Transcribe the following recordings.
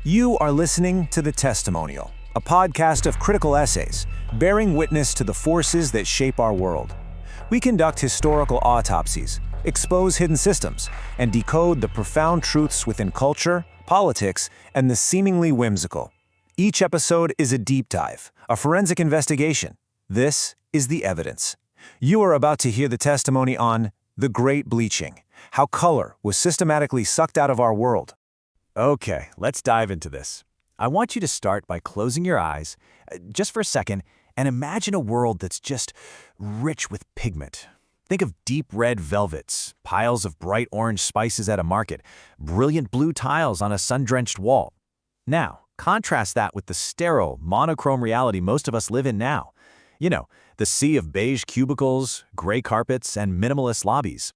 You are listening to The Testimonial, a podcast of critical essays, bearing witness to the forces that shape our world. We conduct historical autopsies, expose hidden systems, and decode the profound truths within culture, politics, and the seemingly whimsical. Each episode is a deep dive, a forensic investigation. This is the evidence. You are about to hear the testimony on The Great Bleaching, how color was systematically sucked out of our world. Okay, let's dive into this. I want you to start by closing your eyes, just for a second, and imagine a world that's just rich with pigment. Think of deep red velvets, piles of bright orange spices at a market, brilliant blue tiles on a sun-drenched wall. Now, contrast that with the sterile, monochrome reality most of us live in now. You know, the sea of beige cubicles, gray carpets, and minimalist lobbies.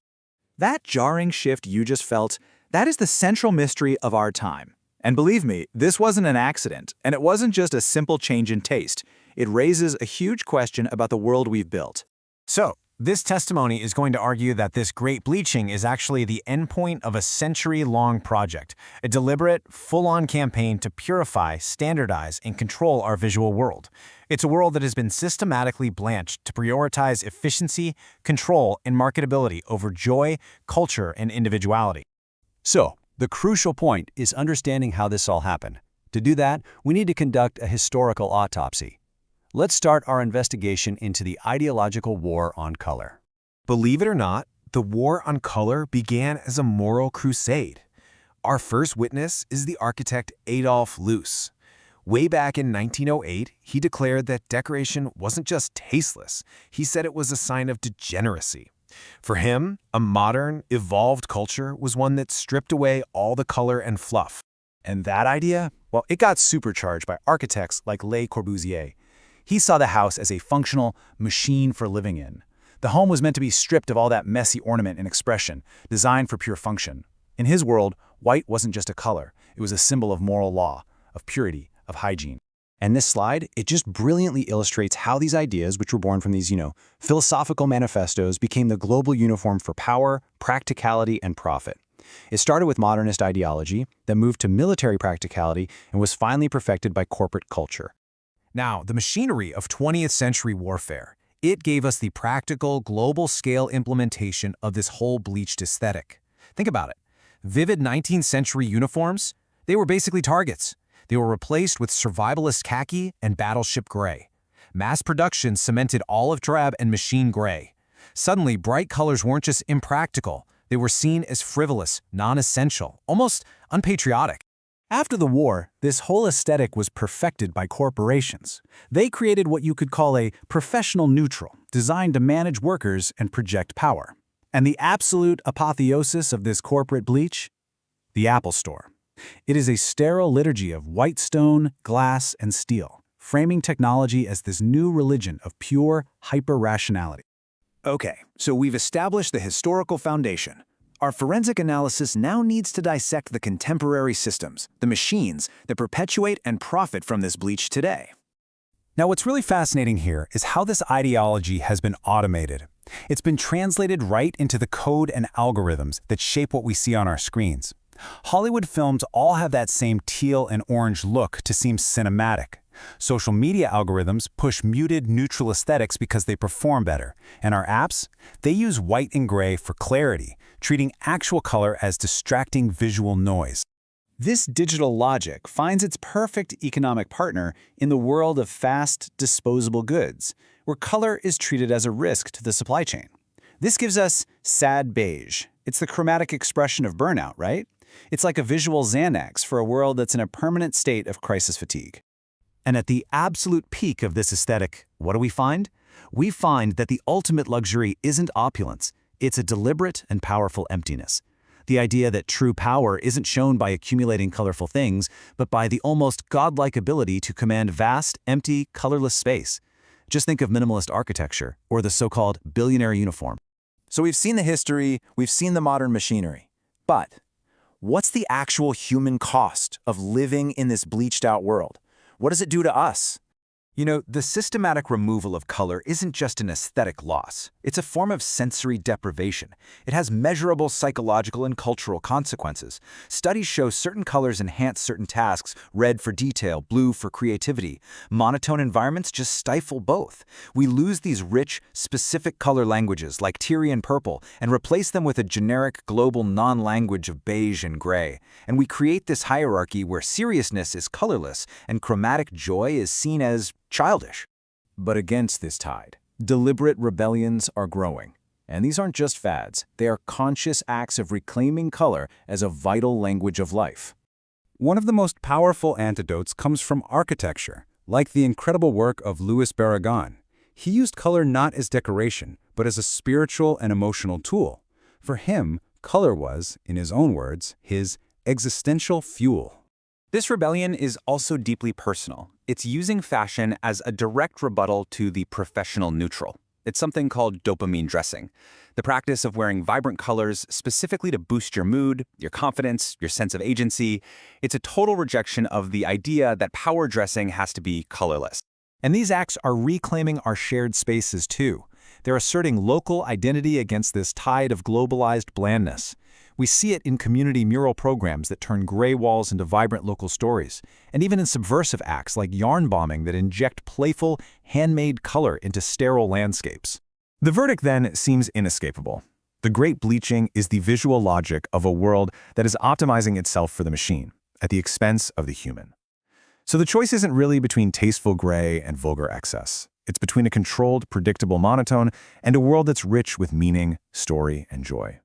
That jarring shift you just felt, that is the central mystery of our time. And believe me, this wasn't an accident, and it wasn't just a simple change in taste. It raises a huge question about the world we've built. So, this testimony is going to argue that this great bleaching is actually the endpoint of a century-long project, a deliberate, full-on campaign to purify, standardize, and control our visual world. It's a world that has been systematically blanched to prioritize efficiency, control, and marketability over joy, culture, and individuality. So, the crucial point is understanding how this all happened. To do that, we need to conduct a historical autopsy. Let's start our investigation into the ideological war on color. Believe it or not, the war on color began as a moral crusade. Our first witness is the architect Adolf Loos. Way back in 1908, he declared that decoration wasn't just tasteless, he said it was a sign of degeneracy. For him, a modern, evolved culture was one that stripped away all the color and fluff. And that idea, well, it got supercharged by architects like Le Corbusier. He saw the house as a functional machine for living in. The home was meant to be stripped of all that messy ornament and expression, designed for pure function. In his world, white wasn't just a color. It was a symbol of moral law, of purity, of hygiene. And this slide, it just brilliantly illustrates how these ideas, which were born from these, philosophical manifestos, became the global uniform for power, practicality, and profit. It started with modernist ideology, then moved to military practicality, and was finally perfected by corporate culture. Now, the machinery of 20th century warfare, it gave us the practical, global-scale implementation of this whole bleached aesthetic. Think about it. Vivid 19th century uniforms, they were basically targets. They were replaced with survivalist khaki and battleship gray. Mass production cemented olive drab and machine gray. Suddenly, bright colors weren't just impractical. They were seen as frivolous, non-essential, almost unpatriotic. After the war, this whole aesthetic was perfected by corporations. They created what you could call a professional neutral, designed to manage workers and project power. And the absolute apotheosis of this corporate bleach? The Apple Store. It is a sterile liturgy of white stone, glass, and steel, framing technology as this new religion of pure hyper-rationality. Okay, so we've established the historical foundation. Our forensic analysis now needs to dissect the contemporary systems, the machines that perpetuate and profit from this bleach today. Now, what's really fascinating here is how this ideology has been automated. It's been translated right into the code and algorithms that shape what we see on our screens. Hollywood films all have that same teal and orange look to seem cinematic. Social media algorithms push muted, neutral aesthetics because they perform better. And our apps? They use white and gray for clarity, treating actual color as distracting visual noise. This digital logic finds its perfect economic partner in the world of fast, disposable goods, where color is treated as a risk to the supply chain. This gives us sad beige. It's the chromatic expression of burnout, right? It's like a visual Xanax for a world that's in a permanent state of crisis fatigue. And at the absolute peak of this aesthetic, what do we find? We find that the ultimate luxury isn't opulence, it's a deliberate and powerful emptiness. The idea that true power isn't shown by accumulating colorful things, but by the almost godlike ability to command vast, empty, colorless space. Just think of minimalist architecture, or the so-called billionaire uniform. So we've seen the history, we've seen the modern machinery. But what's the actual human cost of living in this bleached-out world? What does it do to us? You know, the systematic removal of color isn't just an aesthetic loss. It's a form of sensory deprivation. It has measurable psychological and cultural consequences. Studies show certain colors enhance certain tasks, red for detail, blue for creativity. Monotone environments just stifle both. We lose these rich, specific color languages like Tyrian purple and replace them with a generic global non-language of beige and gray. And we create this hierarchy where seriousness is colorless and chromatic joy is seen as childish. But against this tide, deliberate rebellions are growing. And these aren't just fads, they are conscious acts of reclaiming color as a vital language of life. One of the most powerful antidotes comes from architecture, like the incredible work of Louis Barragan. He used color not as decoration, but as a spiritual and emotional tool. For him, color was, in his own words, his existential fuel. This rebellion is also deeply personal. It's using fashion as a direct rebuttal to the professional neutral. It's something called dopamine dressing, the practice of wearing vibrant colors specifically to boost your mood, your confidence, your sense of agency. It's a total rejection of the idea that power dressing has to be colorless. And these acts are reclaiming our shared spaces too. They're asserting local identity against this tide of globalized blandness. We see it in community mural programs that turn gray walls into vibrant local stories, and even in subversive acts like yarn bombing that inject playful, handmade color into sterile landscapes. The verdict then seems inescapable. The Great Bleaching is the visual logic of a world that is optimizing itself for the machine, at the expense of the human. So the choice isn't really between tasteful gray and vulgar excess. It's between a controlled, predictable monotone and a world that's rich with meaning, story, and joy.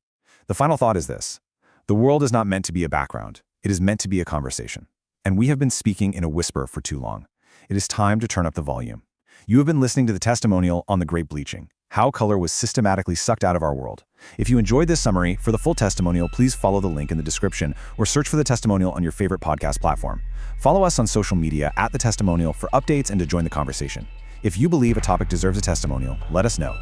The final thought is this. The world is not meant to be a background. It is meant to be a conversation. And we have been speaking in a whisper for too long. It is time to turn up the volume. You have been listening to the testimonial on the Great Bleaching, how color was systematically sucked out of our world. If you enjoyed this summary, for the full testimonial, please follow the link in the description or search for the testimonial on your favorite podcast platform. Follow us on social media @the testimonial for updates and to join the conversation. If you believe a topic deserves a testimonial, let us know.